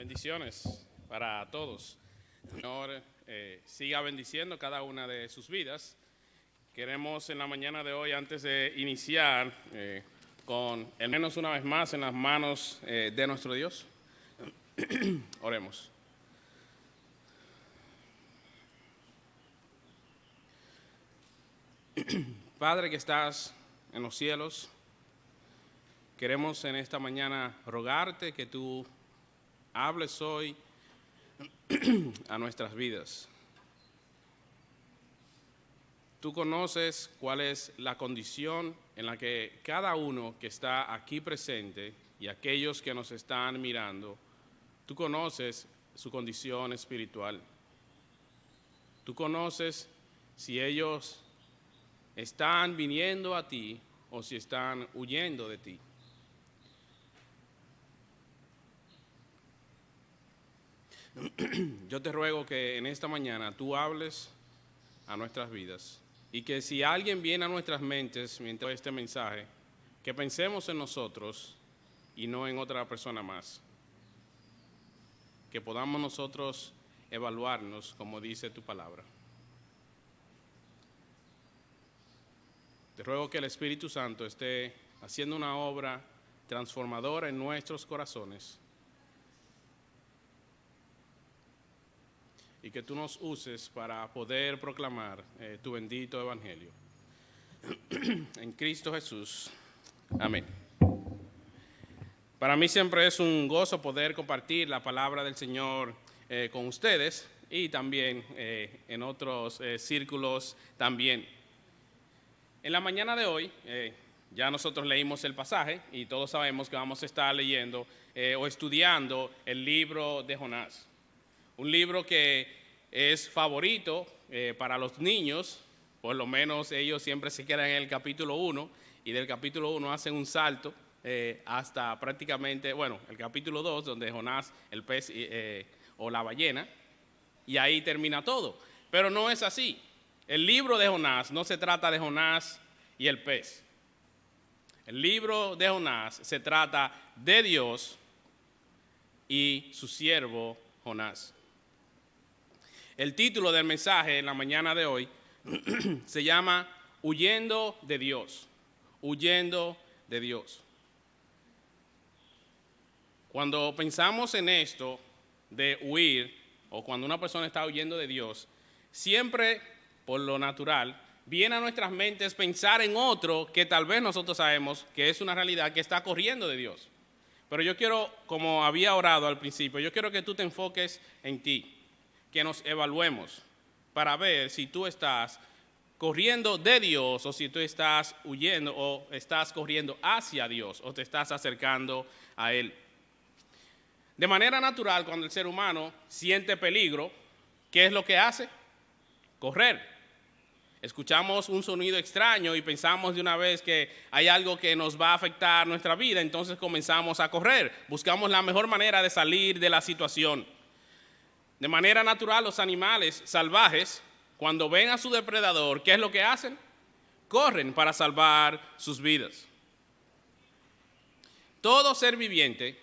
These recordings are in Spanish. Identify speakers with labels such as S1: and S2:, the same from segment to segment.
S1: Bendiciones para todos. Señor, siga bendiciendo cada una de sus vidas. Queremos en la mañana de hoy, antes de iniciar, con el menos una vez más en las manos de nuestro Dios. Oremos. Padre que estás en los cielos, queremos en esta mañana rogarte que tú hables hoy a nuestras vidas. Tú conoces cuál es la condición en la que cada uno que está aquí presente y aquellos que nos están mirando, tú conoces su condición espiritual. Tú conoces si ellos están viniendo a ti o si están huyendo de ti. Yo te ruego que en esta mañana tú hables a nuestras vidas y que si alguien viene a nuestras mentes mientras este mensaje, que pensemos en nosotros y no en otra persona más. Que podamos nosotros evaluarnos como dice tu palabra. Te ruego que el Espíritu Santo esté haciendo una obra transformadora en nuestros corazones y que tú nos uses para poder proclamar tu bendito evangelio. En Cristo Jesús. Amén. Para mí siempre es un gozo poder compartir la palabra del Señor con ustedes y también en otros círculos también. En la mañana de hoy, ya nosotros leímos el pasaje y todos sabemos que vamos a estar leyendo o estudiando el libro de Jonás. Un libro que es favorito para los niños, por lo menos ellos siempre se quedan en el capítulo 1 y del capítulo 1 hacen un salto hasta prácticamente, bueno, el capítulo 2 donde Jonás, el pez o la ballena, y ahí termina todo. Pero no es así. El libro de Jonás no se trata de Jonás y el pez. El libro de Jonás se trata de Dios y su siervo Jonás. El título del mensaje en la mañana de hoy se llama Huyendo de Dios. Huyendo de Dios. Cuando pensamos en esto de huir o cuando una persona está huyendo de Dios, siempre por lo natural viene a nuestras mentes pensar en otro que tal vez nosotros sabemos que es una realidad que está corriendo de Dios. Pero yo quiero, como había orado al principio, yo quiero que tú te enfoques en ti, que nos evaluemos para ver si tú estás corriendo de Dios o si tú estás huyendo o estás corriendo hacia Dios o te estás acercando a Él. De manera natural, cuando el ser humano siente peligro, ¿qué es lo que hace? Correr. Escuchamos un sonido extraño y pensamos de una vez que hay algo que nos va a afectar nuestra vida, entonces comenzamos a correr. Buscamos la mejor manera de salir de la situación. De manera natural, los animales salvajes, cuando ven a su depredador, ¿qué es lo que hacen? Corren para salvar sus vidas. Todo ser viviente,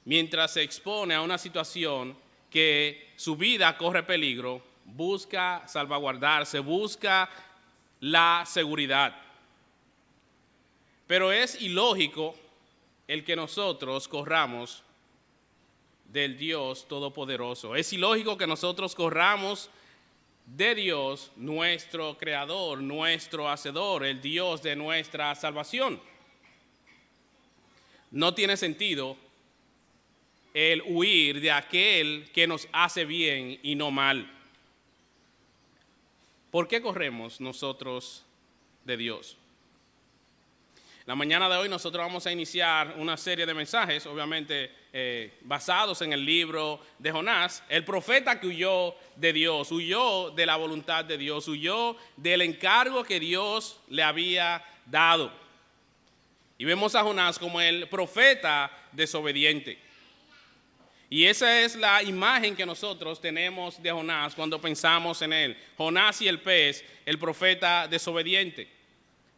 S1: mientras se expone a una situación que su vida corre peligro, busca salvaguardarse, busca la seguridad. Pero es ilógico el que nosotros corramos del Dios Todopoderoso. Es ilógico que nosotros corramos de Dios, nuestro Creador, nuestro Hacedor, el Dios de nuestra salvación. No tiene sentido el huir de aquel que nos hace bien y no mal. ¿Por qué corremos nosotros de Dios? La mañana de hoy nosotros vamos a iniciar una serie de mensajes, obviamente basados en el libro de Jonás. El profeta que huyó de Dios, huyó de la voluntad de Dios, huyó del encargo que Dios le había dado. Y vemos a Jonás como el profeta desobediente. Y esa es la imagen que nosotros tenemos de Jonás cuando pensamos en él. Jonás y el pez, el profeta desobediente.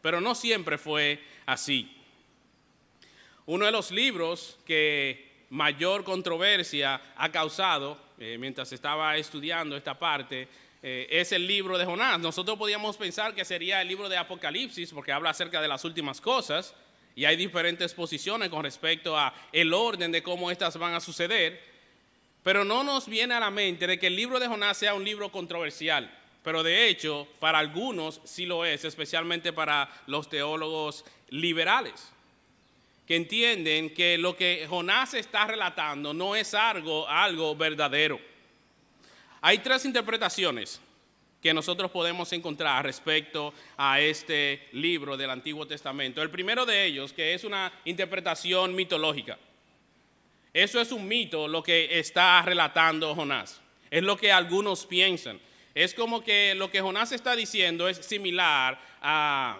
S1: Pero no siempre fue así. Uno de los libros que mayor controversia ha causado, mientras estaba estudiando esta parte, es el libro de Jonás. Nosotros podíamos pensar que sería el libro de Apocalipsis, porque habla acerca de las últimas cosas, y hay diferentes posiciones con respecto a el orden de cómo estas van a suceder, pero no nos viene a la mente de que el libro de Jonás sea un libro controversial, pero de hecho, para algunos sí lo es, especialmente para los teólogos liberales, que entienden que lo que Jonás está relatando no es algo verdadero. Hay tres interpretaciones que nosotros podemos encontrar respecto a este libro del Antiguo Testamento. El primero de ellos, que es una interpretación mitológica. Eso es un mito lo que está relatando Jonás. Es lo que algunos piensan. Es como que lo que Jonás está diciendo es similar a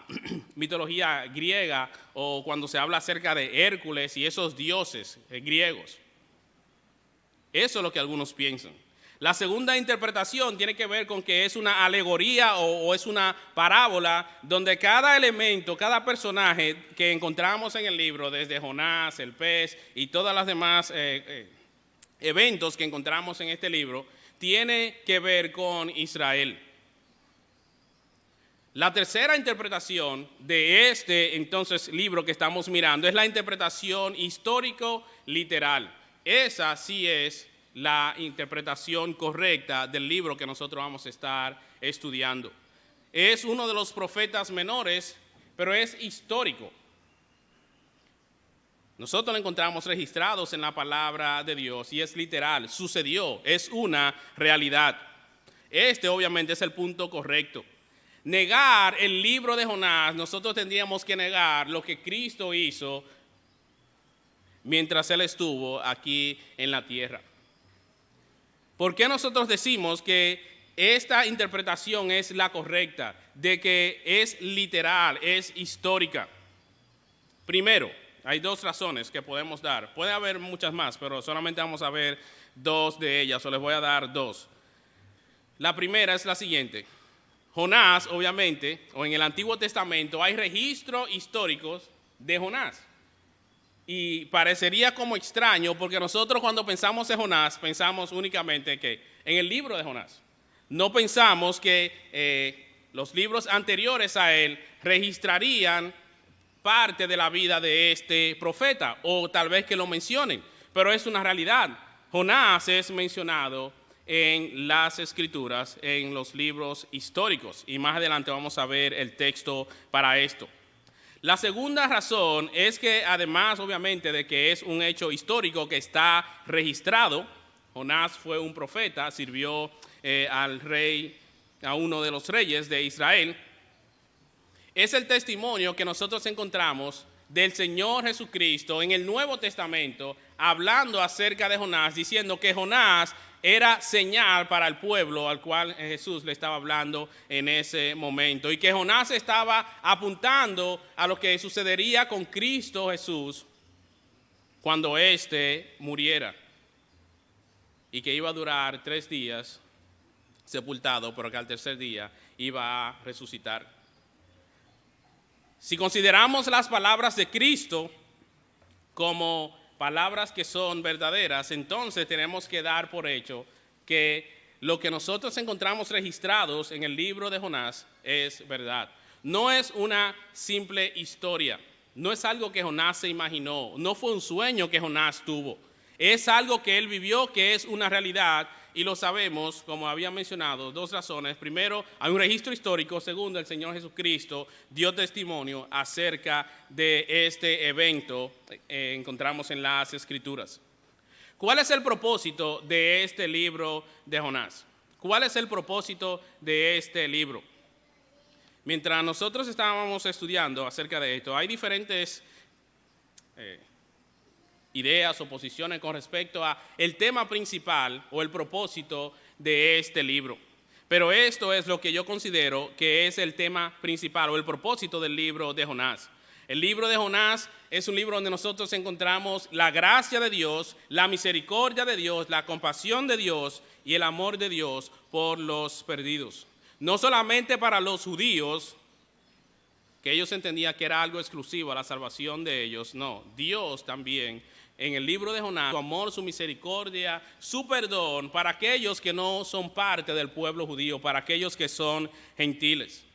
S1: mitología griega o cuando se habla acerca de Hércules y esos dioses griegos. Eso es lo que algunos piensan. La segunda interpretación tiene que ver con que es una alegoría o es una parábola donde cada elemento, cada personaje que encontramos en el libro, desde Jonás, el pez y todas las demás eventos que encontramos en este libro, tiene que ver con Israel. La tercera interpretación de este entonces libro que estamos mirando es la interpretación histórico-literal. Esa sí es la interpretación correcta del libro que nosotros vamos a estar estudiando. Es uno de los profetas menores, pero es histórico. Nosotros lo encontramos registrados en la palabra de Dios y es literal, sucedió, es una realidad. Este obviamente es el punto correcto. Negar el libro de Jonás, nosotros tendríamos que negar lo que Cristo hizo mientras Él estuvo aquí en la tierra. ¿Por qué nosotros decimos que esta interpretación es la correcta, de que es literal, es histórica? Primero, hay dos razones que podemos dar. Puede haber muchas más, pero solamente vamos a ver dos de ellas, o les voy a dar dos. La primera es la siguiente. Jonás, obviamente, o en el Antiguo Testamento, hay registros históricos de Jonás. Y parecería como extraño, porque nosotros cuando pensamos en Jonás, pensamos únicamente que en el libro de Jonás. No pensamos que los libros anteriores a él registrarían parte de la vida de este profeta, o tal vez que lo mencionen, pero es una realidad. Jonás es mencionado en las Escrituras, en los libros históricos, y más adelante vamos a ver el texto para esto. La segunda razón es que además, obviamente, de que es un hecho histórico que está registrado, Jonás fue un profeta, sirvió a uno de los reyes de Israel. Es el testimonio que nosotros encontramos del Señor Jesucristo en el Nuevo Testamento, hablando acerca de Jonás, diciendo que Jonás era señal para el pueblo al cual Jesús le estaba hablando en ese momento, y que Jonás estaba apuntando a lo que sucedería con Cristo Jesús cuando éste muriera, y que iba a durar 3 días sepultado, pero que al tercer día iba a resucitar. Si consideramos las palabras de Cristo como palabras que son verdaderas, entonces tenemos que dar por hecho que lo que nosotros encontramos registrados en el libro de Jonás es verdad. No es una simple historia, no es algo que Jonás se imaginó, no fue un sueño que Jonás tuvo. Es algo que él vivió, que es una realidad, y lo sabemos, como había mencionado, 2 razones. Primero, hay un registro histórico. Segundo, el Señor Jesucristo dio testimonio acerca de este evento, encontramos en las Escrituras. ¿Cuál es el propósito de este libro de Jonás? ¿Cuál es el propósito de este libro? Mientras nosotros estábamos estudiando acerca de esto, hay diferentes ideas o posiciones con respecto a el tema principal o el propósito de este libro. Pero esto es lo que yo considero que es el tema principal o el propósito del libro de Jonás. El libro de Jonás es un libro donde nosotros encontramos la gracia de Dios, la misericordia de Dios, la compasión de Dios y el amor de Dios por los perdidos. No solamente para los judíos, que ellos entendían que era algo exclusivo a la salvación de ellos, no, Dios también en el libro de Jonás su amor, su misericordia, su perdón para aquellos que no son parte del pueblo judío, para aquellos que son gentiles.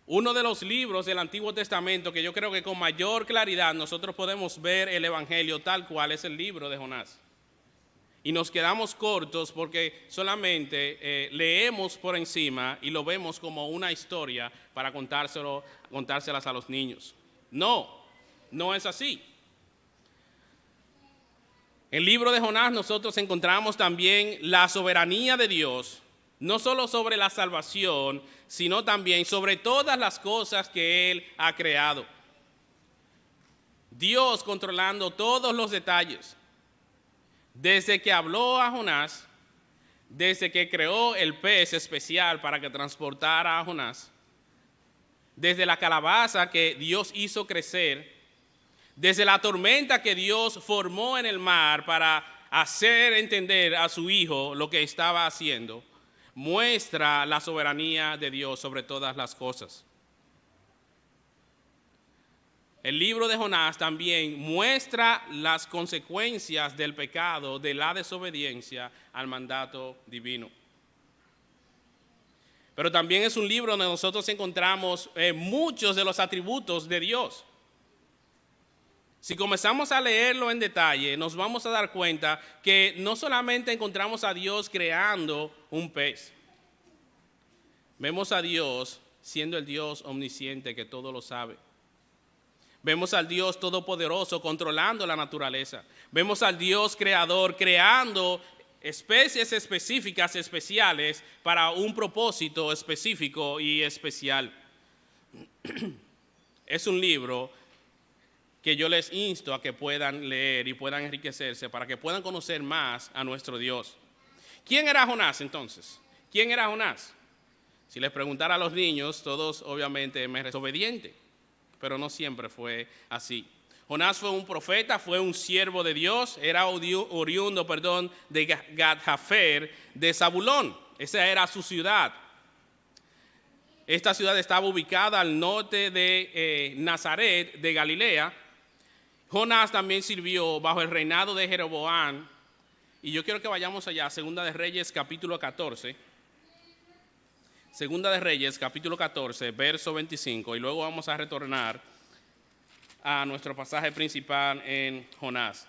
S1: Uno de los libros del Antiguo Testamento que yo creo que con mayor claridad nosotros podemos ver el Evangelio tal cual es el libro de Jonás. Y nos quedamos cortos porque solamente leemos por encima y lo vemos como una historia para contárselas a los niños. No es así. En el libro de Jonás nosotros encontramos también la soberanía de Dios, no solo sobre la salvación, sino también sobre todas las cosas que Él ha creado. Dios controlando todos los detalles. Desde que habló a Jonás, desde que creó el pez especial para que transportara a Jonás, desde la calabaza que Dios hizo crecer, desde la tormenta que Dios formó en el mar para hacer entender a su hijo lo que estaba haciendo, muestra la soberanía de Dios sobre todas las cosas. El libro de Jonás también muestra las consecuencias del pecado, de la desobediencia al mandato divino. Pero también es un libro donde nosotros encontramos muchos de los atributos de Dios. Si comenzamos a leerlo en detalle, nos vamos a dar cuenta que no solamente encontramos a Dios creando un pez. Vemos a Dios siendo el Dios omnisciente que todo lo sabe. Vemos al Dios todopoderoso controlando la naturaleza. Vemos al Dios creador creando especies específicas, especiales, para un propósito específico y especial. Es un libro que yo les insto a que puedan leer y puedan enriquecerse para que puedan conocer más a nuestro Dios. ¿Quién era Jonás entonces? ¿Quién era Jonás? Si les preguntara a los niños, todos obviamente me responden obediente, pero no siempre fue así. Jonás fue un profeta, fue un siervo de Dios, era oriundo de Gat-Hefer de Zabulón. Esa era su ciudad. Esta ciudad estaba ubicada al norte de Nazaret, de Galilea. Jonás también sirvió bajo el reinado de Jeroboam. Y yo quiero que vayamos allá, Segunda de Reyes, capítulo 14. Segunda de Reyes, capítulo 14, verso 25. Y luego vamos a retornar a nuestro pasaje principal en Jonás.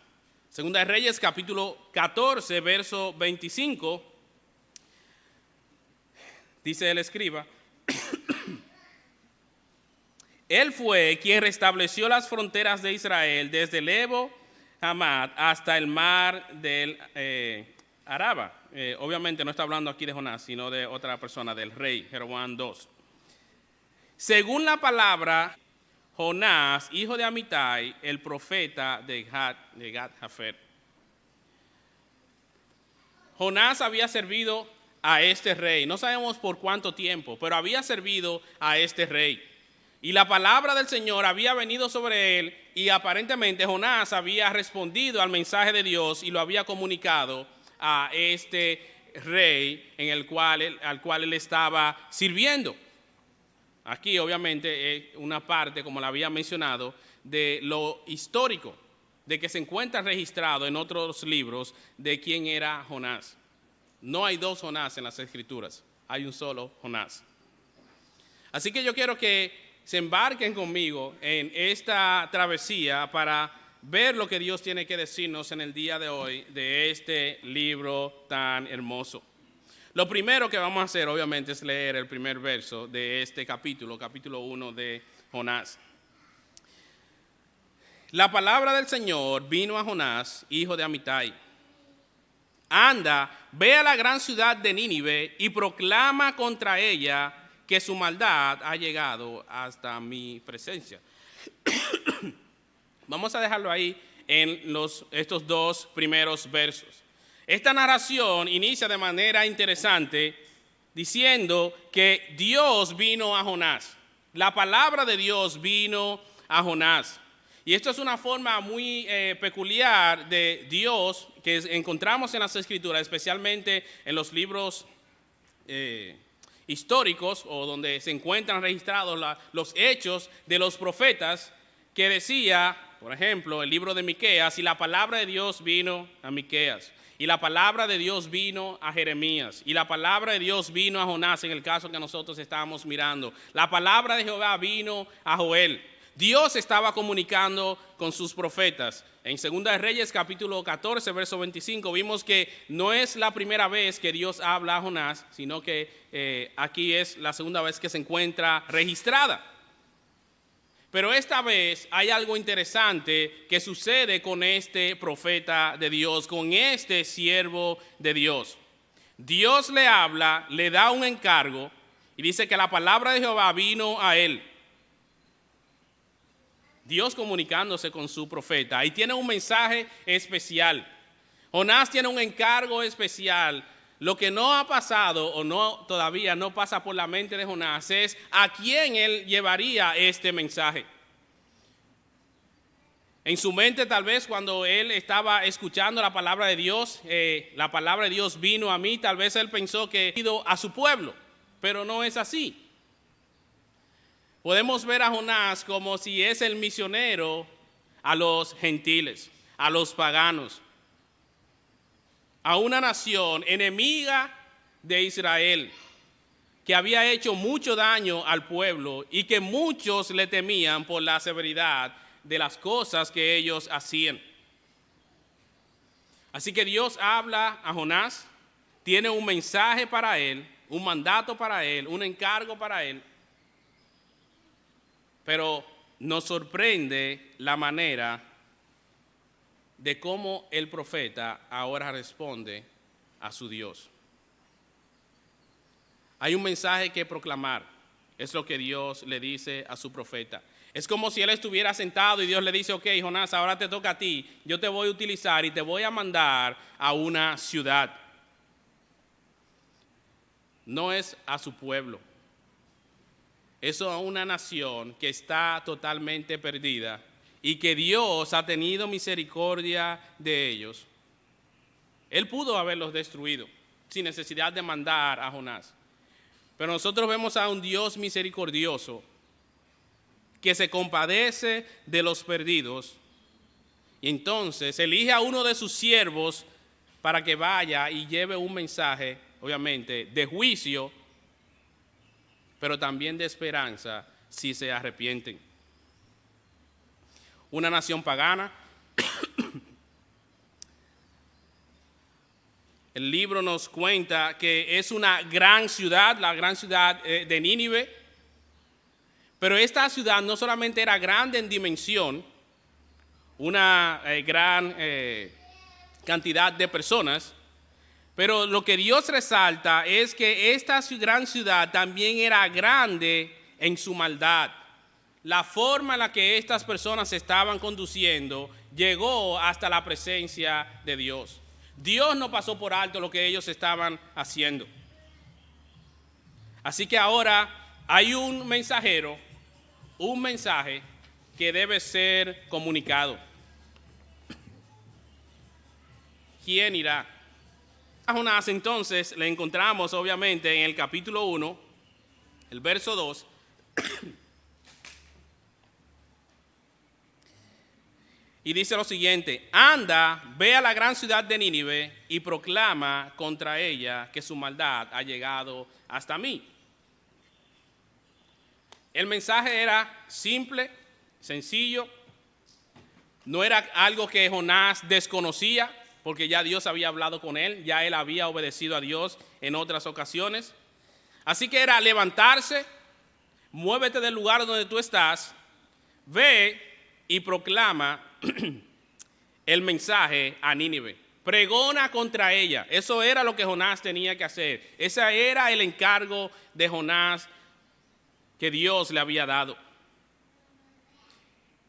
S1: Segunda de Reyes, capítulo 14, verso 25. Dice el escriba: Él fue quien restableció las fronteras de Israel desde el Ebo Hamad hasta el mar del Araba. Obviamente no está hablando aquí de Jonás, sino de otra persona, del rey Jeroboam II. Según la palabra, Jonás, hijo de Amitai, el profeta de Gat-Hefer. Jonás había servido a este rey, no sabemos por cuánto tiempo, pero había servido a este rey. Y la palabra del Señor había venido sobre él y aparentemente Jonás había respondido al mensaje de Dios y lo había comunicado a este rey al cual él estaba sirviendo. Aquí obviamente es una parte, como la había mencionado, de lo histórico, de que se encuentra registrado en otros libros de quién era Jonás. No hay dos Jonás en las Escrituras, hay un solo Jonás. Así que yo quiero que se embarquen conmigo en esta travesía para ver lo que Dios tiene que decirnos en el día de hoy de este libro tan hermoso. Lo primero que vamos a hacer, obviamente, es leer el primer verso de este capítulo 1 de Jonás. La palabra del Señor vino a Jonás, hijo de Amitai. Anda, ve a la gran ciudad de Nínive y proclama contra ella que su maldad ha llegado hasta mi presencia. Vamos a dejarlo ahí en estos dos primeros versos. Esta narración inicia de manera interesante diciendo que Dios vino a Jonás. La palabra de Dios vino a Jonás. Y esto es una forma muy peculiar de Dios que encontramos en las Escrituras, especialmente en los libros históricos o donde se encuentran registrados los hechos de los profetas, que decía por ejemplo, el libro de Miqueas, y la palabra de Dios vino a Miqueas, y la palabra de Dios vino a Jeremías, y la palabra de Dios vino a Jonás, en el caso que nosotros estábamos mirando. La palabra de Jehová vino a Joel. Dios estaba comunicando con sus profetas. En 2 de Reyes, capítulo 14, verso 25, vimos que no es la primera vez que Dios habla a Jonás, sino que aquí es la segunda vez que se encuentra registrada. Pero esta vez hay algo interesante que sucede con este profeta de Dios, con este siervo de Dios. Dios le habla, le da un encargo y dice que la palabra de Jehová vino a él. Dios comunicándose con su profeta y tiene un mensaje especial. Jonás tiene un encargo especial. Lo que no ha pasado o todavía no pasa por la mente de Jonás es a quién él llevaría este mensaje. En su mente, tal vez cuando él estaba escuchando la palabra de Dios vino a mí, tal vez él pensó que ido a su pueblo, pero no es así. Podemos ver a Jonás como si es el misionero a los gentiles, a los paganos, a una nación enemiga de Israel, que había hecho mucho daño al pueblo y que muchos le temían por la severidad de las cosas que ellos hacían. Así que Dios habla a Jonás, tiene un mensaje para él, un mandato para él, un encargo para él, pero nos sorprende la manera de cómo el profeta ahora responde a su Dios. Hay un mensaje que proclamar, es lo que Dios le dice a su profeta. Es como si él estuviera sentado y Dios le dice, ok, Jonás, ahora te toca a ti, yo te voy a utilizar y te voy a mandar a una ciudad. No es a su pueblo, es a una nación que está totalmente perdida y que Dios ha tenido misericordia de ellos. Él pudo haberlos destruido sin necesidad de mandar a Jonás. Pero nosotros vemos a un Dios misericordioso que se compadece de los perdidos y entonces elige a uno de sus siervos para que vaya y lleve un mensaje, obviamente, de juicio, pero también de esperanza si se arrepienten. Una nación pagana. El libro nos cuenta que es una gran ciudad, la gran ciudad de Nínive. Pero esta ciudad no solamente era grande en dimensión, una gran cantidad de personas, pero lo que Dios resalta es que esta gran ciudad también era grande en su maldad. La forma en la que estas personas se estaban conduciendo llegó hasta la presencia de Dios. Dios no pasó por alto lo que ellos estaban haciendo. Así que ahora hay un mensajero, un mensaje que debe ser comunicado. ¿Quién irá? A Jonás entonces le encontramos obviamente en el capítulo 1, el verso 2. Y dice lo siguiente: anda, ve a la gran ciudad de Nínive y proclama contra ella que su maldad ha llegado hasta mí. El mensaje era simple, sencillo, no era algo que Jonás desconocía, porque ya Dios había hablado con él, ya él había obedecido a Dios en otras ocasiones. Así que era levantarse, muévete del lugar donde tú estás, ve y proclama el mensaje a Nínive. Pregona contra ella. Eso era lo que Jonás tenía que hacer. Ese era el encargo de Jonás que Dios le había dado.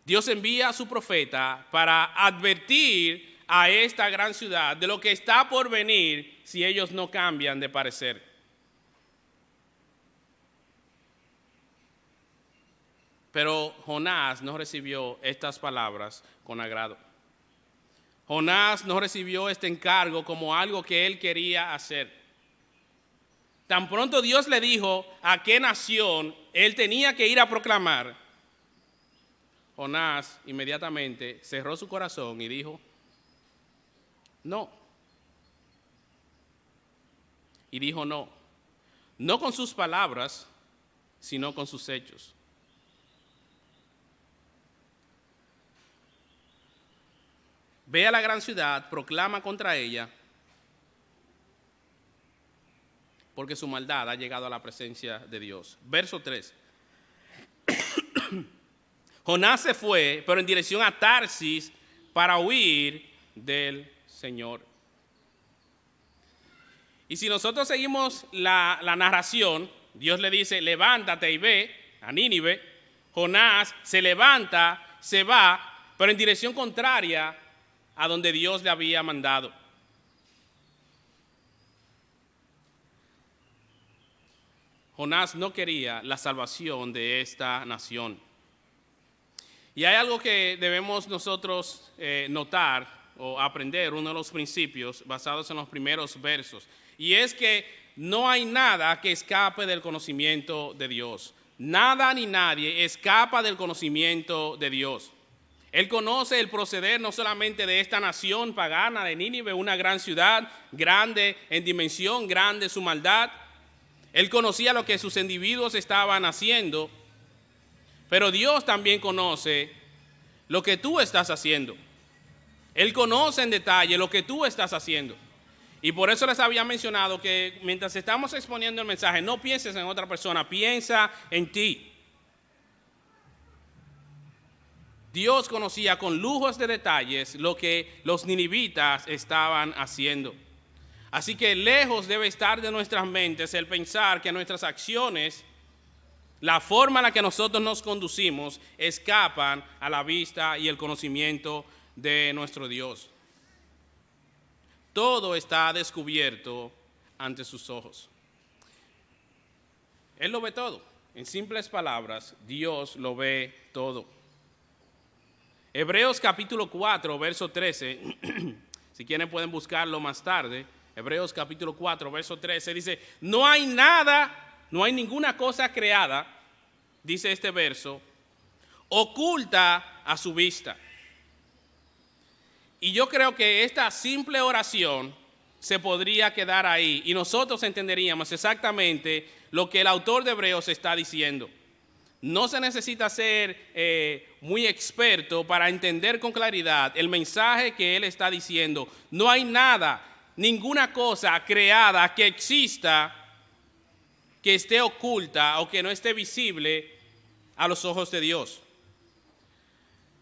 S1: Dios envía a su profeta para advertir a esta gran ciudad de lo que está por venir si ellos no cambian de parecer. Pero Jonás no recibió estas palabras con agrado. Jonás no recibió este encargo como algo que él quería hacer. Tan pronto Dios le dijo a qué nación él tenía que ir a proclamar, Jonás inmediatamente cerró su corazón y dijo, no. Y dijo no. No con sus palabras, sino con sus hechos. Ve a la gran ciudad, proclama contra ella, porque su maldad ha llegado a la presencia de Dios. Verso 3. Jonás se fue, pero en dirección a Tarsis, para huir del Señor. Y si nosotros seguimos la narración, Dios le dice, levántate y ve a Nínive. Jonás se levanta, se va, pero en dirección contraria a donde Dios le había mandado. Jonás no quería la salvación de esta nación. Y hay algo que debemos nosotros notar o aprender, uno de los principios basados en los primeros versos. Y es que no hay nada que escape del conocimiento de Dios. Nada ni nadie escapa del conocimiento de Dios. Él conoce el proceder no solamente de esta nación pagana de Nínive, una gran ciudad, grande en dimensión, grande su maldad. Él conocía lo que sus individuos estaban haciendo, pero Dios también conoce lo que tú estás haciendo. Él conoce en detalle lo que tú estás haciendo. Y por eso les había mencionado que mientras estamos exponiendo el mensaje, no pienses en otra persona, piensa en ti. Dios conocía con lujos de detalles lo que los ninivitas estaban haciendo. Así que lejos debe estar de nuestras mentes el pensar que nuestras acciones, la forma en la que nosotros nos conducimos, escapan a la vista y el conocimiento de nuestro Dios. Todo está descubierto ante sus ojos. Él lo ve todo. En simples palabras, Dios lo ve todo. Hebreos capítulo 4, verso 13, si quieren pueden buscarlo más tarde. Hebreos capítulo 4, verso 13 dice, no hay nada, no hay ninguna cosa creada, dice este verso, oculta a su vista. Y yo creo que esta simple oración se podría quedar ahí y nosotros entenderíamos exactamente lo que el autor de Hebreos está diciendo. No se necesita ser muy experto para entender con claridad el mensaje que él está diciendo. No hay nada, ninguna cosa creada que exista, que esté oculta o que no esté visible a los ojos de Dios.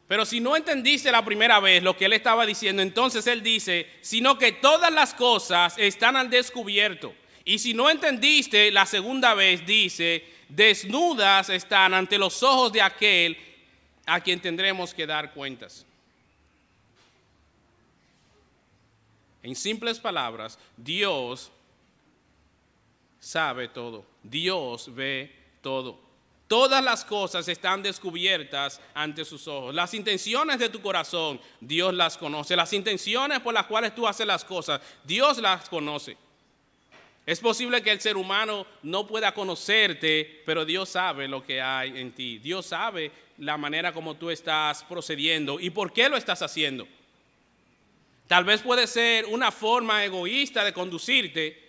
S1: Pero si no entendiste la primera vez lo que él estaba diciendo, entonces él dice, sino que todas las cosas están al descubierto. Y si no entendiste la segunda vez, dice, desnudas están ante los ojos de aquel a quien tendremos que dar cuentas. En simples palabras, Dios sabe todo. Dios ve todo. Todas las cosas están descubiertas ante sus ojos. Las intenciones de tu corazón, Dios las conoce. Las intenciones por las cuales tú haces las cosas, Dios las conoce. Es posible que el ser humano no pueda conocerte, pero Dios sabe lo que hay en ti. Dios sabe la manera como tú estás procediendo y por qué lo estás haciendo. Tal vez puede ser una forma egoísta de conducirte,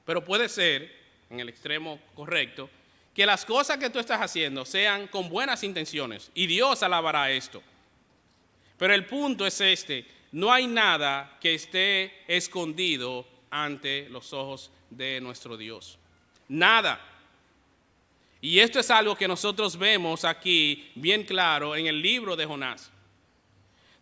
S1: pero puede ser, en el extremo correcto, que las cosas que tú estás haciendo sean con buenas intenciones y Dios alabará esto. Pero el punto es este, no hay nada que esté escondido ante los ojos de nuestro Dios. Nada. Y esto es algo que nosotros vemos aquí bien claro en el libro de Jonás.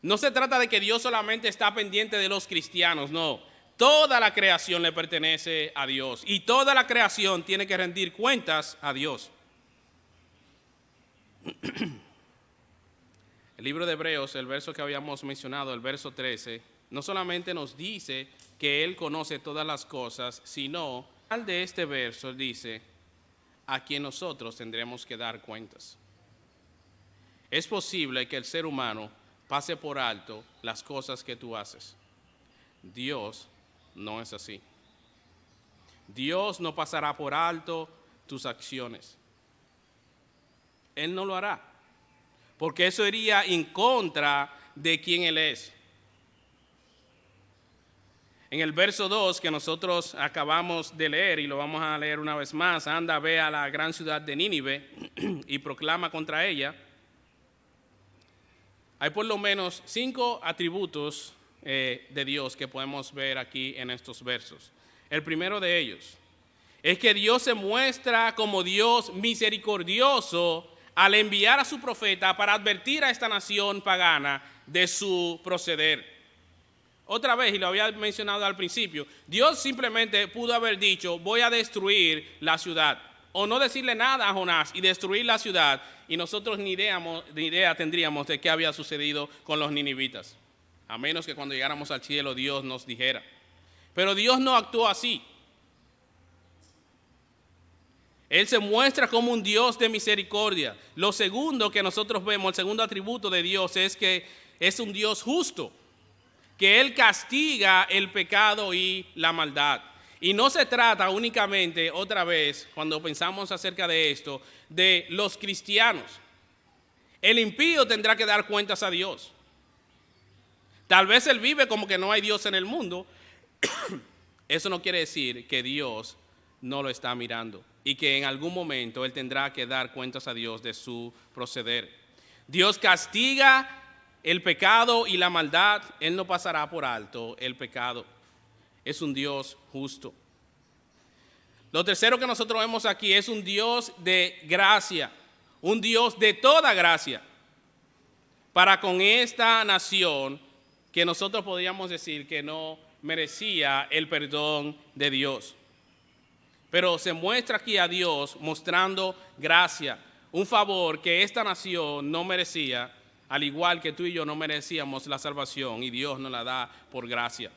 S1: No se trata de que Dios solamente está pendiente de los cristianos, no. Toda la creación le pertenece a Dios y toda la creación tiene que rendir cuentas a Dios. El libro de Hebreos, el verso que habíamos mencionado, el verso 13, no solamente nos dice que Él conoce todas las cosas, sino al final de este verso dice, a quien nosotros tendremos que dar cuentas. Es posible que el ser humano pase por alto las cosas que tú haces. Dios no es así. Dios no pasará por alto tus acciones. Él no lo hará. porque eso iría en contra de quien Él es. En el verso 2 que nosotros acabamos de leer, y lo vamos a leer una vez más, anda, ve a la gran ciudad de Nínive y proclama contra ella. Hay por lo menos 5 atributos de Dios que podemos ver aquí en estos versos. El primero de ellos es que Dios se muestra como Dios misericordioso al enviar a su profeta para advertir a esta nación pagana de su proceder. Otra vez, y lo había mencionado al principio, Dios simplemente pudo haber dicho, voy a destruir la ciudad, o no decirle nada a Jonás y destruir la ciudad, y nosotros ni idea tendríamos de qué había sucedido con los ninivitas, a menos que cuando llegáramos al cielo Dios nos dijera. Pero Dios no actuó así. Él se muestra como un Dios de misericordia. Lo segundo que nosotros vemos, el segundo atributo de Dios es que es un Dios justo, que Él castiga el pecado y la maldad. Y no se trata únicamente, otra vez, cuando pensamos acerca de esto, de los cristianos. El impío tendrá que dar cuentas a Dios. Tal vez él vive como que no hay Dios en el mundo. Eso no quiere decir que Dios no lo está mirando y que en algún momento él tendrá que dar cuentas a Dios de su proceder. Dios castiga el pecado y la maldad, Él no pasará por alto el pecado. Es un Dios justo. Lo tercero que nosotros vemos aquí es un Dios de gracia, un Dios de toda gracia, para con esta nación que nosotros podríamos decir que no merecía el perdón de Dios. Pero se muestra aquí a Dios mostrando gracia, un favor que esta nación no merecía, al igual que tú y yo no merecíamos la salvación y Dios nos la da por gracia.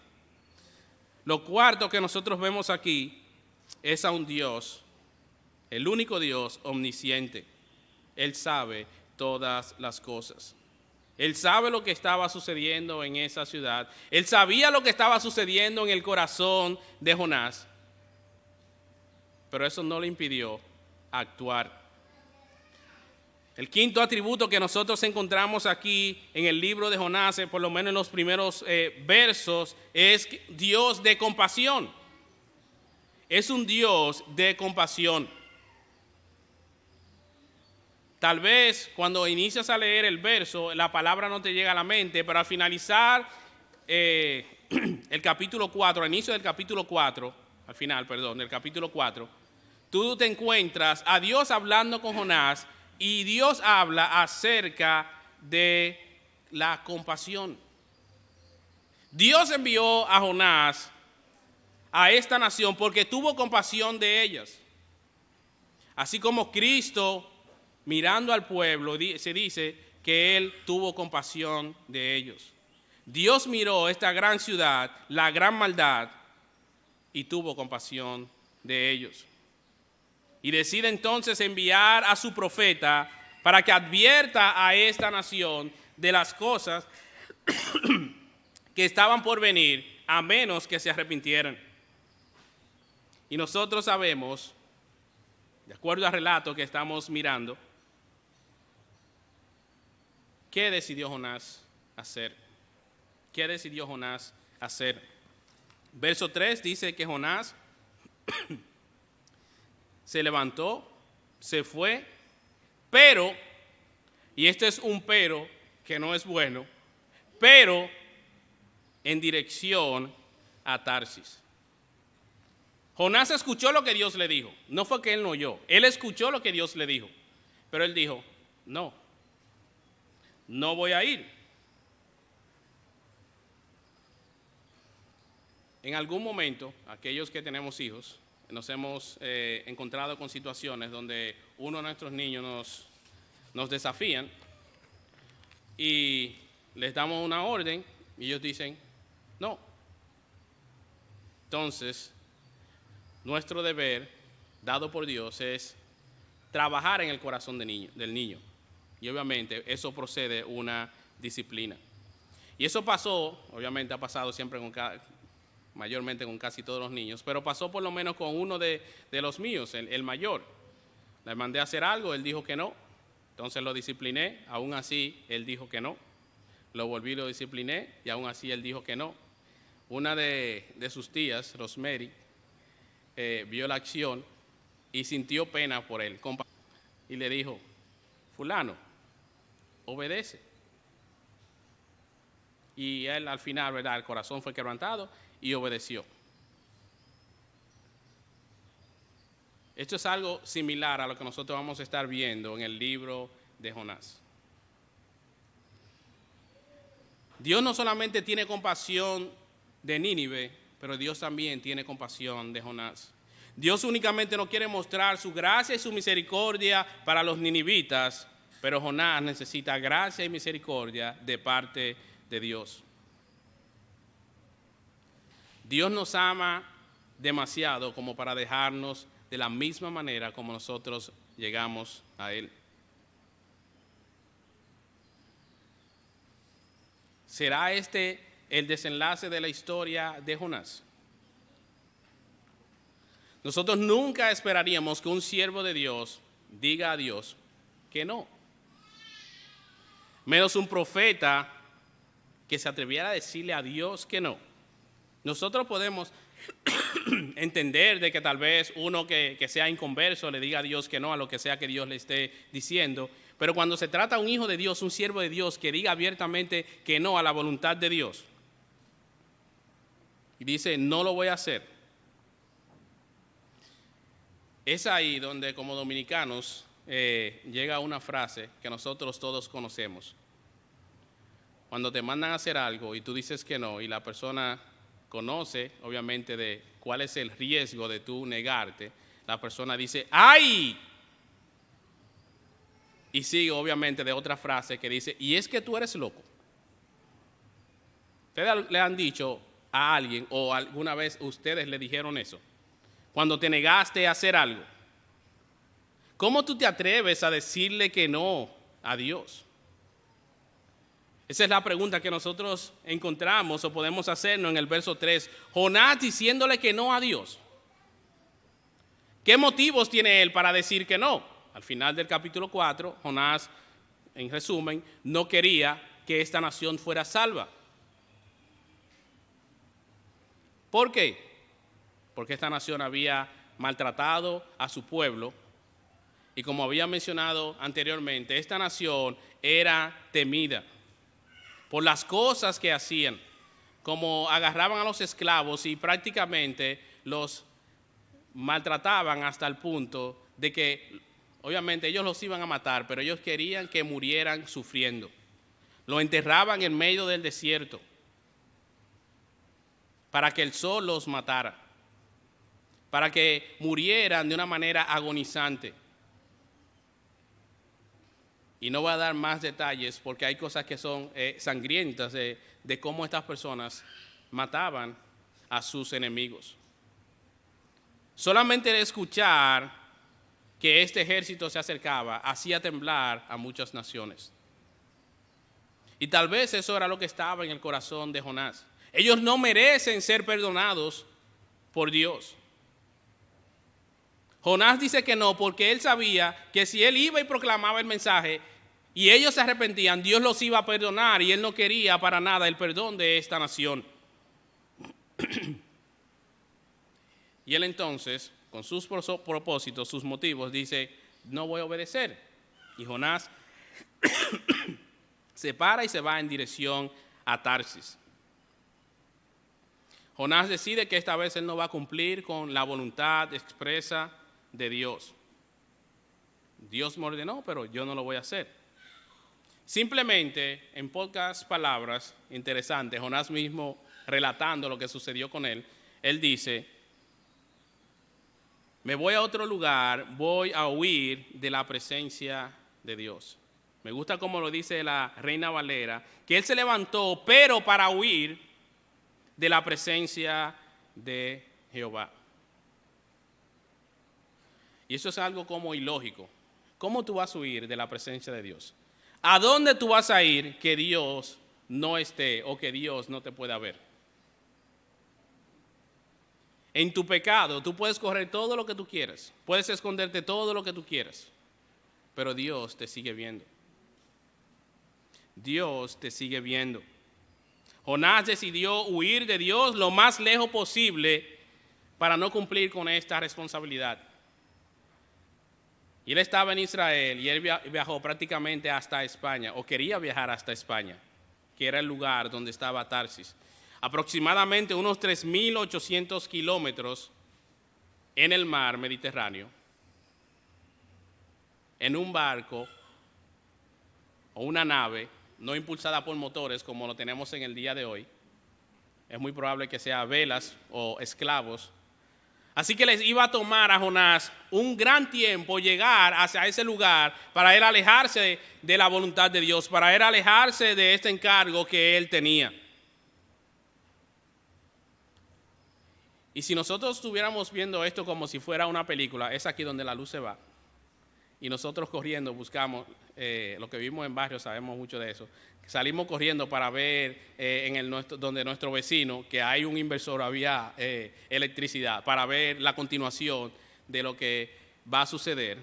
S1: Lo cuarto que nosotros vemos aquí es a un Dios, el único Dios omnisciente. Él sabe todas las cosas. Él sabe lo que estaba sucediendo en esa ciudad. Él sabía lo que estaba sucediendo en el corazón de Jonás. Pero eso no le impidió actuar. El quinto atributo que nosotros encontramos aquí en el libro de Jonás, por lo menos en los primeros versos, es Dios de compasión. Es un Dios de compasión. Tal vez cuando inicias a leer el verso, la palabra no te llega a la mente, pero al finalizar el capítulo 4, al inicio del capítulo 4, al final, perdón, del capítulo 4, tú te encuentras a Dios hablando con Jonás. Y Dios habla acerca de la compasión. Dios envió a Jonás a esta nación porque tuvo compasión de ellas. Así como Cristo, mirando al pueblo, se dice que Él tuvo compasión de ellos. Dios miró esta gran ciudad, la gran maldad, y tuvo compasión de ellos. Y decide entonces enviar a su profeta para que advierta a esta nación de las cosas que estaban por venir, a menos que se arrepintieran. Y nosotros sabemos, de acuerdo al relato que estamos mirando, ¿qué decidió Jonás hacer? ¿Qué decidió Jonás hacer? Verso 3 dice que Jonás se levantó, se fue, pero, y este es un pero que no es bueno, pero en dirección a Tarsis. Jonás escuchó lo que Dios le dijo. No fue que él no oyó, él escuchó lo que Dios le dijo, pero él dijo, no voy a ir. En algún momento, aquellos que tenemos hijos, nos hemos encontrado con situaciones donde uno de nuestros niños nos desafían y les damos una orden y ellos dicen no. Entonces, nuestro deber, dado por Dios, es trabajar en el corazón del niño. Y obviamente eso procede una disciplina. Y eso pasó, obviamente ha pasado siempre mayormente con casi todos los niños, pero pasó por lo menos con uno de los míos, el mayor. Le mandé a hacer algo, él dijo que no. Entonces lo discipliné, aún así él dijo que no. Lo volví y lo discipliné y aún así él dijo que no. Una de sus tías, Rosemary, vio la acción y sintió pena por él. Y le dijo, fulano, obedece. Y él al final, ¿verdad? El corazón fue quebrantado y obedeció. Esto es algo similar a lo que nosotros vamos a estar viendo en el libro de Jonás. Dios no solamente tiene compasión de Nínive, pero Dios también tiene compasión de Jonás. Dios únicamente no quiere mostrar su gracia y su misericordia para los ninivitas, pero Jonás necesita gracia y misericordia de parte de Dios. Dios nos ama demasiado como para dejarnos de la misma manera como nosotros llegamos a Él. ¿Será este el desenlace de la historia de Jonás? Nosotros nunca esperaríamos que un siervo de Dios diga a Dios que no. Menos un profeta que se atreviera a decirle a Dios que no. Nosotros podemos entender de que tal vez uno que sea inconverso le diga a Dios que no a lo que sea que Dios le esté diciendo, pero cuando se trata de un hijo de Dios, un siervo de Dios que diga abiertamente que no a la voluntad de Dios y dice no lo voy a hacer, es ahí donde como dominicanos llega una frase que nosotros todos conocemos. Cuando te mandan a hacer algo y tú dices que no y la persona conoce obviamente de cuál es el riesgo de tú negarte, la persona dice ¡ay! Y sigue obviamente de otra frase que dice, y es que tú eres loco. ¿Ustedes le han dicho a alguien o alguna vez ustedes le dijeron eso? Cuando te negaste a hacer algo, ¿cómo tú te atreves a decirle que no a Dios? Esa es la pregunta que nosotros encontramos o podemos hacernos en el verso 3. Jonás diciéndole que no a Dios. ¿Qué motivos tiene él para decir que no? Al final del capítulo 4, Jonás, en resumen, no quería que esta nación fuera salva. ¿Por qué? Porque esta nación había maltratado a su pueblo y como había mencionado anteriormente, esta nación era temida por las cosas que hacían, como agarraban a los esclavos y prácticamente los maltrataban hasta el punto de que obviamente ellos los iban a matar, pero ellos querían que murieran sufriendo. Lo enterraban en medio del desierto para que el sol los matara, para que murieran de una manera agonizante. Y no voy a dar más detalles porque hay cosas que son sangrientas de cómo estas personas mataban a sus enemigos. Solamente el escuchar que este ejército se acercaba hacía temblar a muchas naciones. Y tal vez eso era lo que estaba en el corazón de Jonás. Ellos no merecen ser perdonados por Dios. Jonás dice que no porque él sabía que si él iba y proclamaba el mensaje y ellos se arrepentían, Dios los iba a perdonar y él no quería para nada el perdón de esta nación. Y él entonces, con sus propósitos, sus motivos, dice, no voy a obedecer. Y Jonás se para y se va en dirección a Tarsis. Jonás decide que esta vez él no va a cumplir con la voluntad expresa de Dios. Dios me ordenó, pero yo no lo voy a hacer. Simplemente, en pocas palabras interesantes, Jonás mismo relatando lo que sucedió con él, él dice, me voy a otro lugar, voy a huir de la presencia de Dios. Me gusta como lo dice la Reina Valera, que él se levantó, pero para huir de la presencia de Jehová. Y eso es algo como ilógico. ¿Cómo tú vas a huir de la presencia de Dios? ¿A dónde tú vas a ir que Dios no esté o que Dios no te pueda ver? En tu pecado tú puedes correr todo lo que tú quieras, puedes esconderte todo lo que tú quieras, pero Dios te sigue viendo. Dios te sigue viendo. Jonás decidió huir de Dios lo más lejos posible para no cumplir con esta responsabilidad. Y él estaba en Israel y él viajó prácticamente hasta España, o quería viajar hasta España, que era el lugar donde estaba Tarsis. Aproximadamente unos 3.800 kilómetros en el mar Mediterráneo, en un barco o una nave no impulsada por motores como lo tenemos en el día de hoy. Es muy probable que sea velas o esclavos. Así que les iba a tomar a Jonás un gran tiempo llegar hacia ese lugar para él alejarse de la voluntad de Dios, para él alejarse de este encargo que él tenía. Y si nosotros estuviéramos viendo esto como si fuera una película, es aquí donde la luz se va. Y nosotros corriendo buscamos, lo que vimos en barrio, sabemos mucho de eso. Salimos corriendo para ver donde nuestro vecino, que hay un inversor, había electricidad, para ver la continuación de lo que va a suceder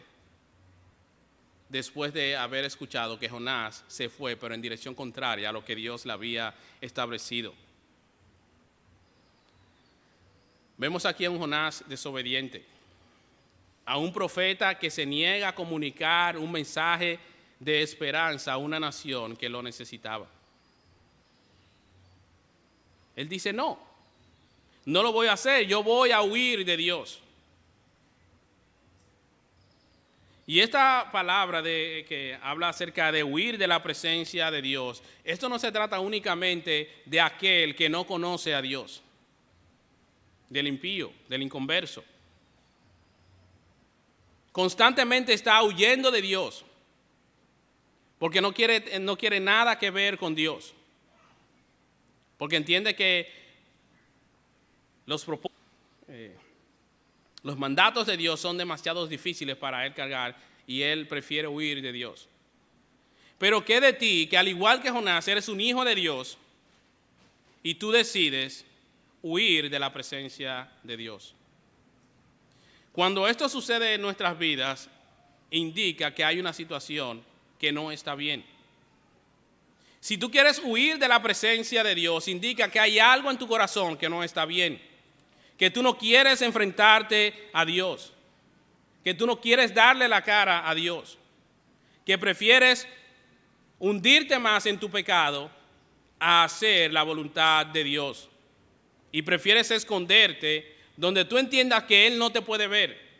S1: después de haber escuchado que Jonás se fue, pero en dirección contraria a lo que Dios le había establecido. Vemos aquí a un Jonás desobediente, a un profeta que se niega a comunicar un mensaje de esperanza a una nación que lo necesitaba. Él dice, no lo voy a hacer, yo voy a huir de Dios. Y esta palabra que habla acerca de huir de la presencia de Dios, esto no se trata únicamente de aquel que no conoce a Dios, del impío, del inconverso. Constantemente está huyendo de Dios, porque no quiere nada que ver con Dios, porque entiende que los mandatos de Dios son demasiado difíciles para él cargar y él prefiere huir de Dios. Pero ¿qué de ti, que al igual que Jonás eres un hijo de Dios y tú decides huir de la presencia de Dios? Cuando esto sucede en nuestras vidas, indica que hay una situación que no está bien. Si tú quieres huir de la presencia de Dios, indica que hay algo en tu corazón que no está bien, que tú no quieres enfrentarte a Dios, que tú no quieres darle la cara a Dios, que prefieres hundirte más en tu pecado a hacer la voluntad de Dios, y prefieres esconderte donde tú entiendas que Él no te puede ver.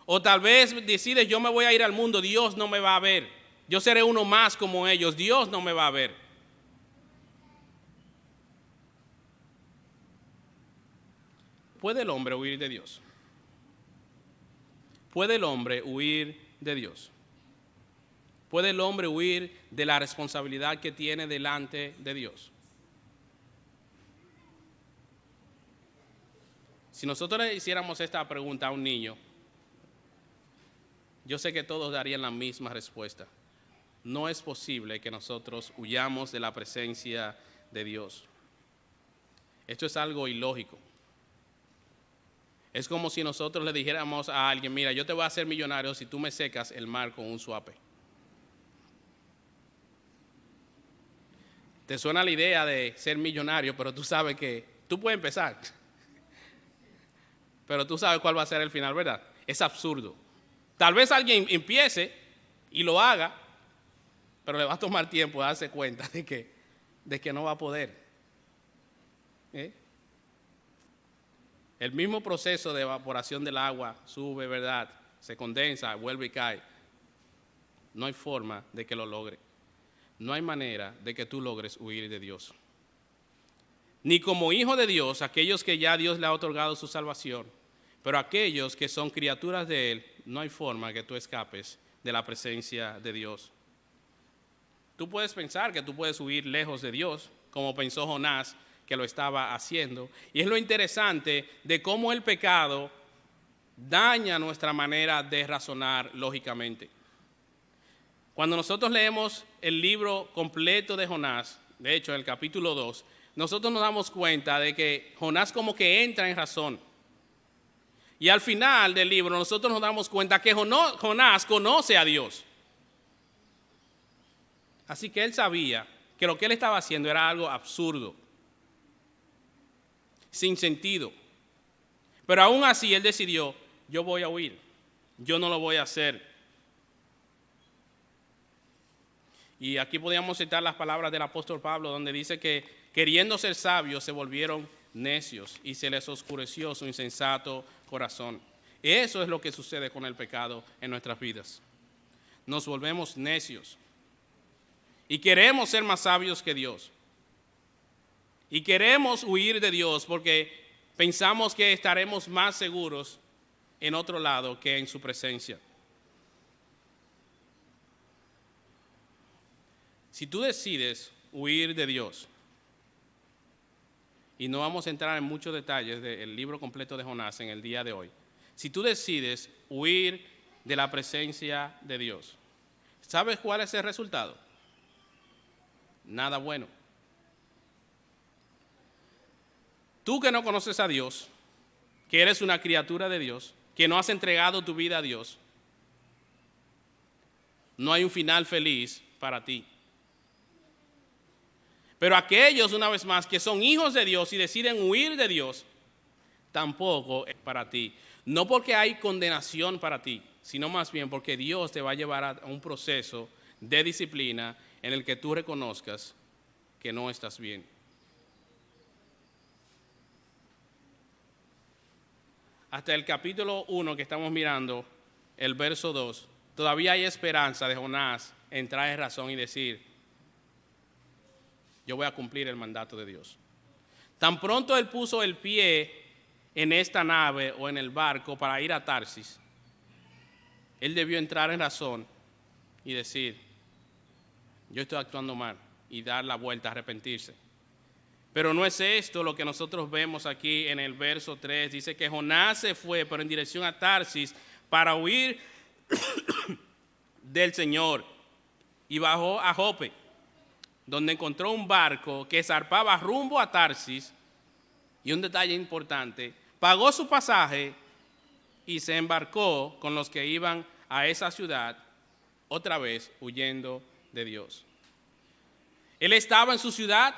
S1: O tal vez decides, yo me voy a ir al mundo, Dios no me va a ver. Yo seré uno más como ellos, Dios no me va a ver. ¿Puede el hombre huir de Dios? ¿Puede el hombre huir de Dios? ¿Puede el hombre huir de la responsabilidad que tiene delante de Dios? Si nosotros le hiciéramos esta pregunta a un niño, yo sé que todos darían la misma respuesta. No es posible que nosotros huyamos de la presencia de Dios. Esto es algo ilógico. Es como si nosotros le dijéramos a alguien, mira, yo te voy a hacer millonario si tú me secas el mar con un suape. Te suena la idea de ser millonario, pero tú sabes que tú puedes empezar. Pero tú sabes cuál va a ser el final, ¿verdad? Es absurdo. Tal vez alguien empiece y lo haga, pero le va a tomar tiempo darse cuenta de que no va a poder. El mismo proceso de evaporación del agua sube, ¿verdad? Se condensa, vuelve y cae. No hay forma de que lo logre. No hay manera de que tú logres huir de Dios. Ni como hijo de Dios, aquellos que ya Dios le ha otorgado su salvación, pero aquellos que son criaturas de Él, no hay forma que tú escapes de la presencia de Dios. Tú puedes pensar que tú puedes huir lejos de Dios, como pensó Jonás que lo estaba haciendo. Y es lo interesante de cómo el pecado daña nuestra manera de razonar lógicamente. Cuando nosotros leemos el libro completo de Jonás, de hecho en el capítulo 2, nosotros nos damos cuenta de que Jonás como que entra en razón. Y al final del libro nosotros nos damos cuenta que Jonás conoce a Dios. Así que él sabía que lo que él estaba haciendo era algo absurdo, sin sentido. Pero aún así él decidió, yo voy a huir, yo no lo voy a hacer. Y aquí podríamos citar las palabras del apóstol Pablo, donde dice que queriendo ser sabios se volvieron necios y se les oscureció su insensato corazón. Eso es lo que sucede con el pecado en nuestras vidas. Nos volvemos necios y queremos ser más sabios que Dios. Y queremos huir de Dios porque pensamos que estaremos más seguros en otro lado que en su presencia. Si tú decides huir de Dios, y no vamos a entrar en muchos detalles del libro completo de Jonás en el día de hoy, si tú decides huir de la presencia de Dios, ¿sabes cuál es el resultado? Nada bueno. Tú que no conoces a Dios, que eres una criatura de Dios, que no has entregado tu vida a Dios, no hay un final feliz para ti. Pero aquellos, una vez más, que son hijos de Dios y deciden huir de Dios, tampoco es para ti. No porque hay condenación para ti, sino más bien porque Dios te va a llevar a un proceso de disciplina en el que tú reconozcas que no estás bien. Hasta el capítulo 1 que estamos mirando, el verso 2, todavía hay esperanza de Jonás entrar en razón y decir, yo voy a cumplir el mandato de Dios. Tan pronto él puso el pie en esta nave o en el barco para ir a Tarsis, él debió entrar en razón y decir, yo estoy actuando mal, y dar la vuelta, arrepentirse. Pero no es esto lo que nosotros vemos aquí en el verso 3. Dice que Jonás se fue, pero en dirección a Tarsis, para huir del Señor, y bajó a Jope, donde encontró un barco que zarpaba rumbo a Tarsis, y un detalle importante, pagó su pasaje y se embarcó con los que iban a esa ciudad, otra vez huyendo de Dios. Él estaba en su ciudad,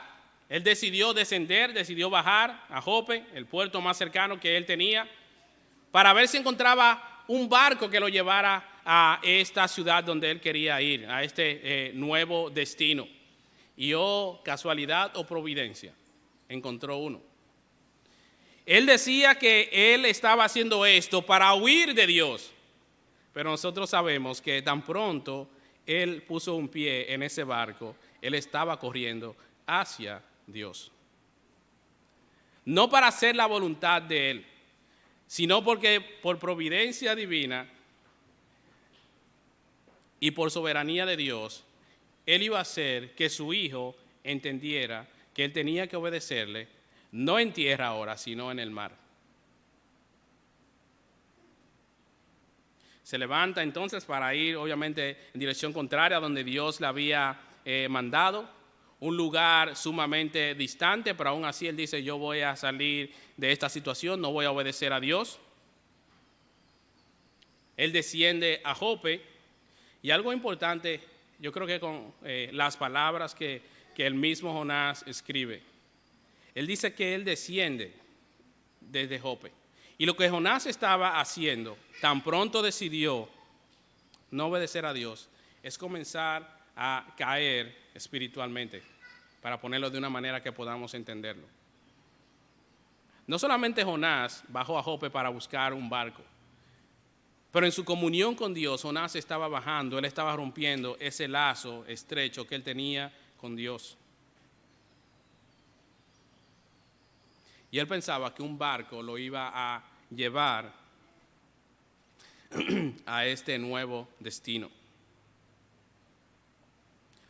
S1: él decidió descender, decidió bajar a Jope, el puerto más cercano que él tenía, para ver si encontraba un barco que lo llevara a esta ciudad donde él quería ir, a este nuevo destino. Y casualidad o providencia, encontró uno. Él decía que él estaba haciendo esto para huir de Dios, pero nosotros sabemos que tan pronto él puso un pie en ese barco, él estaba corriendo hacia Dios. No para hacer la voluntad de él, sino porque por providencia divina y por soberanía de Dios, él iba a hacer que su hijo entendiera que él tenía que obedecerle, no en tierra ahora, sino en el mar. Se levanta entonces para ir, obviamente, en dirección contraria a donde Dios le había mandado, un lugar sumamente distante, pero aún así él dice, yo voy a salir de esta situación, no voy a obedecer a Dios. Él desciende a Jope, y algo importante, yo creo que con las palabras que el mismo Jonás escribe, él dice que él desciende desde Jope. Y lo que Jonás estaba haciendo, tan pronto decidió no obedecer a Dios, es comenzar a caer espiritualmente, para ponerlo de una manera que podamos entenderlo. No solamente Jonás bajó a Jope para buscar un barco, pero en su comunión con Dios, Jonás estaba bajando, él estaba rompiendo ese lazo estrecho que él tenía con Dios. Y él pensaba que un barco lo iba a llevar a este nuevo destino.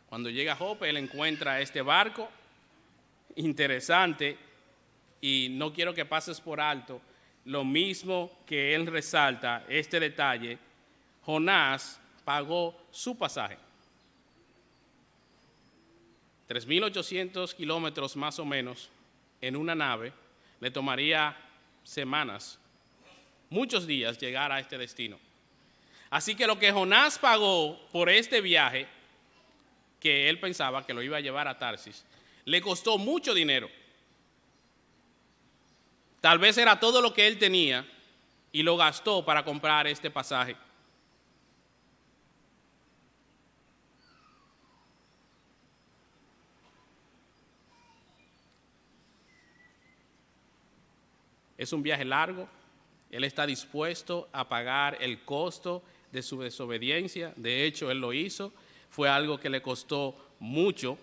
S1: Cuando llega a Jope, él encuentra este barco interesante, y no quiero que pases por alto lo mismo que él resalta, este detalle. Jonás pagó su pasaje. 3.800 kilómetros más o menos en una nave, le tomaría semanas muchos días llegar a este destino. Así que lo que Jonás pagó por este viaje, que él pensaba que lo iba a llevar a Tarsis, le costó mucho dinero. Tal vez era todo lo que él tenía y lo gastó para comprar este pasaje. Es un viaje largo. Él está dispuesto a pagar el costo de su desobediencia. De hecho, él lo hizo. Fue algo que le costó mucho.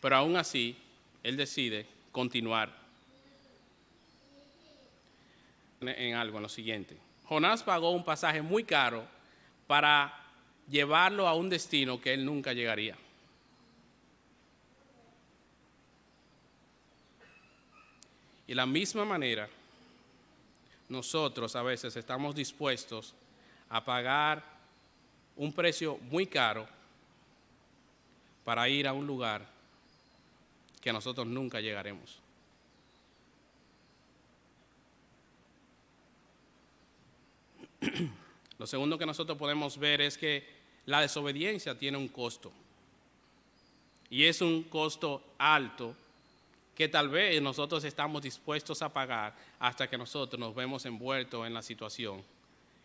S1: Pero aún así, él decide continuar en lo siguiente. Jonás pagó un pasaje muy caro para llevarlo a un destino que él nunca llegaría. Y de la misma manera, nosotros a veces estamos dispuestos a pagar un precio muy caro para ir a un lugar que nosotros nunca llegaremos. Lo segundo que nosotros podemos ver es que la desobediencia tiene un costo. Y es un costo alto que tal vez nosotros estamos dispuestos a pagar hasta que nosotros nos vemos envueltos en la situación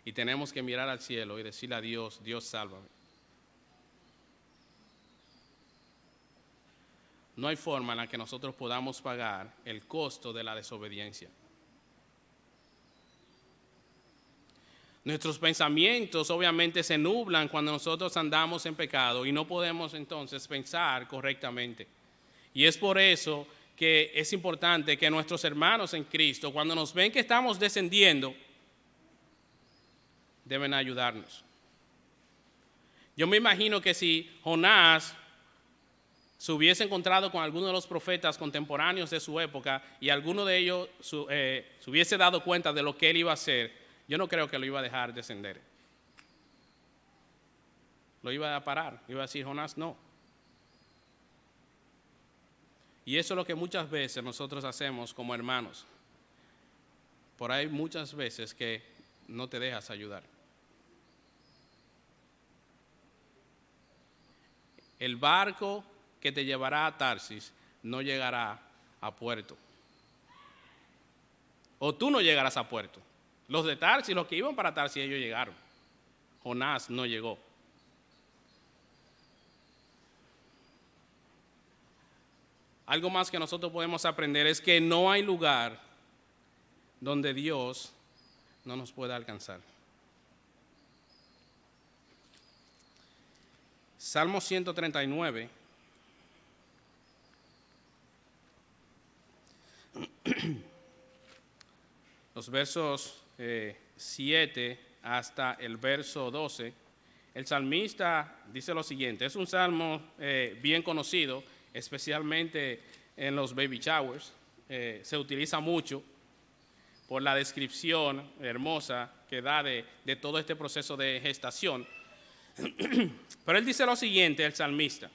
S1: y tenemos que mirar al cielo y decirle a Dios, Dios, sálvame. No hay forma en la que nosotros podamos pagar el costo de la desobediencia. Nuestros pensamientos obviamente se nublan cuando nosotros andamos en pecado y no podemos entonces pensar correctamente. Y es por eso que es importante que nuestros hermanos en Cristo, cuando nos ven que estamos descendiendo, deben ayudarnos. Yo me imagino que si Jonás se hubiese encontrado con alguno de los profetas contemporáneos de su época y alguno de ellos se hubiese dado cuenta de lo que él iba a hacer, yo no creo que lo iba a dejar descender. Lo iba a parar, iba a decir, Jonás, no. Y eso es lo que muchas veces nosotros hacemos como hermanos. Por ahí muchas veces que no te dejas ayudar. El barco que te llevará a Tarsis no llegará a puerto. O tú no llegarás a puerto. Los de Tarsis, los que iban para Tarsis, ellos llegaron. Jonás no llegó. Algo más que nosotros podemos aprender es que no hay lugar donde Dios no nos pueda alcanzar. Salmo 139. Los versos 7 hasta el verso 12. El salmista dice lo siguiente. Es un salmo bien conocido, especialmente en los baby showers. Se utiliza mucho por la descripción hermosa que da de todo este proceso de gestación. Pero él dice lo siguiente, el salmista.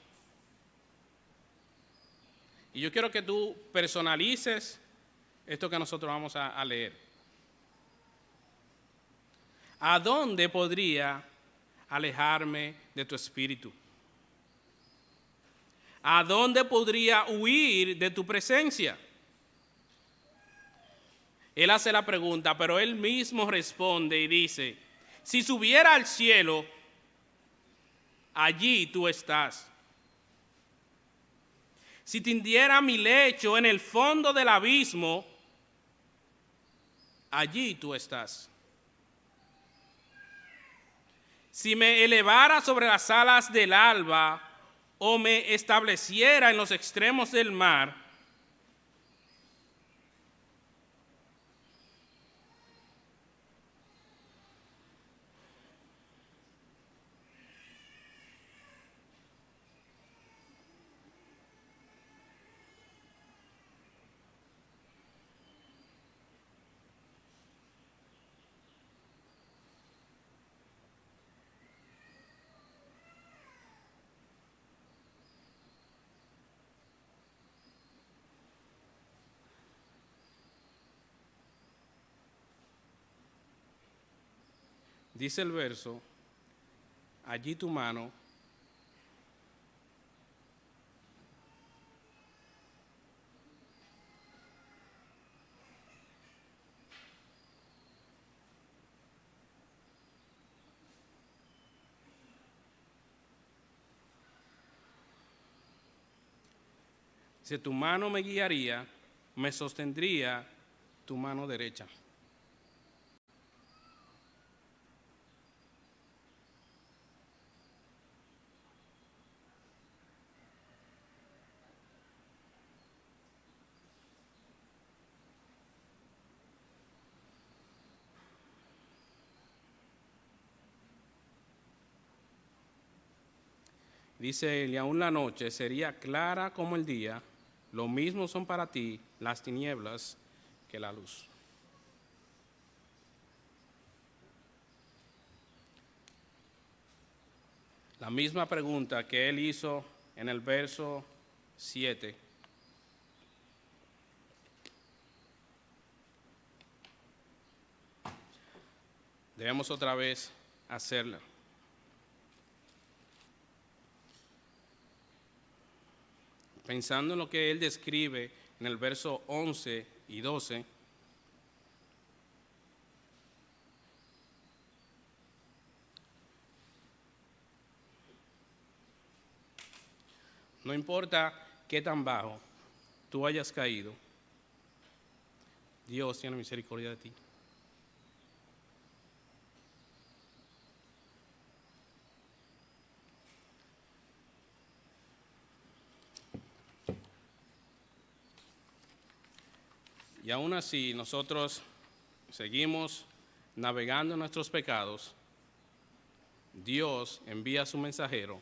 S1: Y yo quiero que tú personalices esto que nosotros vamos a leer. ¿A dónde podría alejarme de tu espíritu? ¿A dónde podría huir de tu presencia? Él hace la pregunta, pero él mismo responde y dice, si subiera al cielo, allí tú estás. Si tendiera mi lecho en el fondo del abismo, allí tú estás. Si me elevara sobre las alas del alba o me estableciera en los extremos del mar, dice el verso, allí tu mano dice, tu mano me guiaría, me sostendría tu mano derecha. Dice, y aún la noche sería clara como el día, lo mismo son para ti las tinieblas que la luz. La misma pregunta que él hizo en el verso 7. Debemos otra vez hacerla. Pensando en lo que él describe en el verso 11 y 12, no importa qué tan bajo tú hayas caído, Dios tiene misericordia de ti. Y aún así nosotros seguimos navegando en nuestros pecados. Dios envía a su mensajero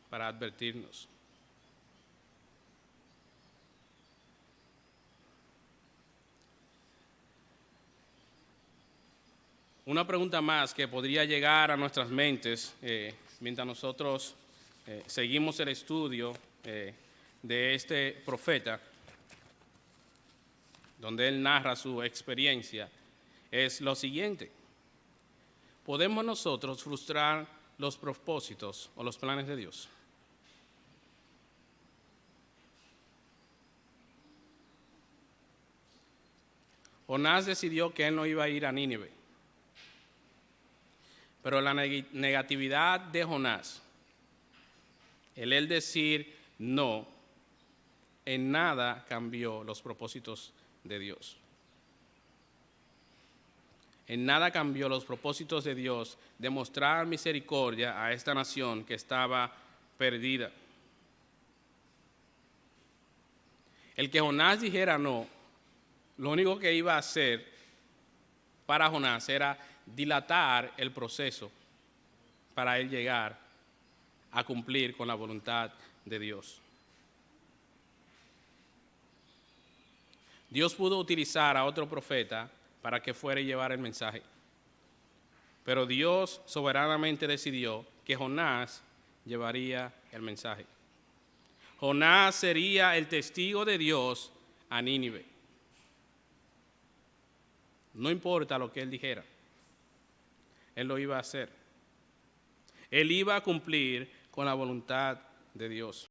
S1: para advertirnos. Una pregunta más que podría llegar a nuestras mentes mientras nosotros seguimos el estudio de este profeta, donde él narra su experiencia, es lo siguiente. ¿Podemos nosotros frustrar los propósitos o los planes de Dios? Jonás decidió que él no iba a ir a Nínive, pero la negatividad de Jonás, el decir no, en nada cambió los propósitos de Dios. En nada cambió los propósitos de Dios de mostrar misericordia a esta nación que estaba perdida. El que Jonás dijera no, lo único que iba a hacer para Jonás era dilatar el proceso para él llegar a cumplir con la voluntad de Dios. Dios pudo utilizar a otro profeta para que fuera y llevara el mensaje, pero Dios soberanamente decidió que Jonás llevaría el mensaje. Jonás sería el testigo de Dios a Nínive. No importa lo que él dijera, él lo iba a hacer. Él iba a cumplir con la voluntad de Dios.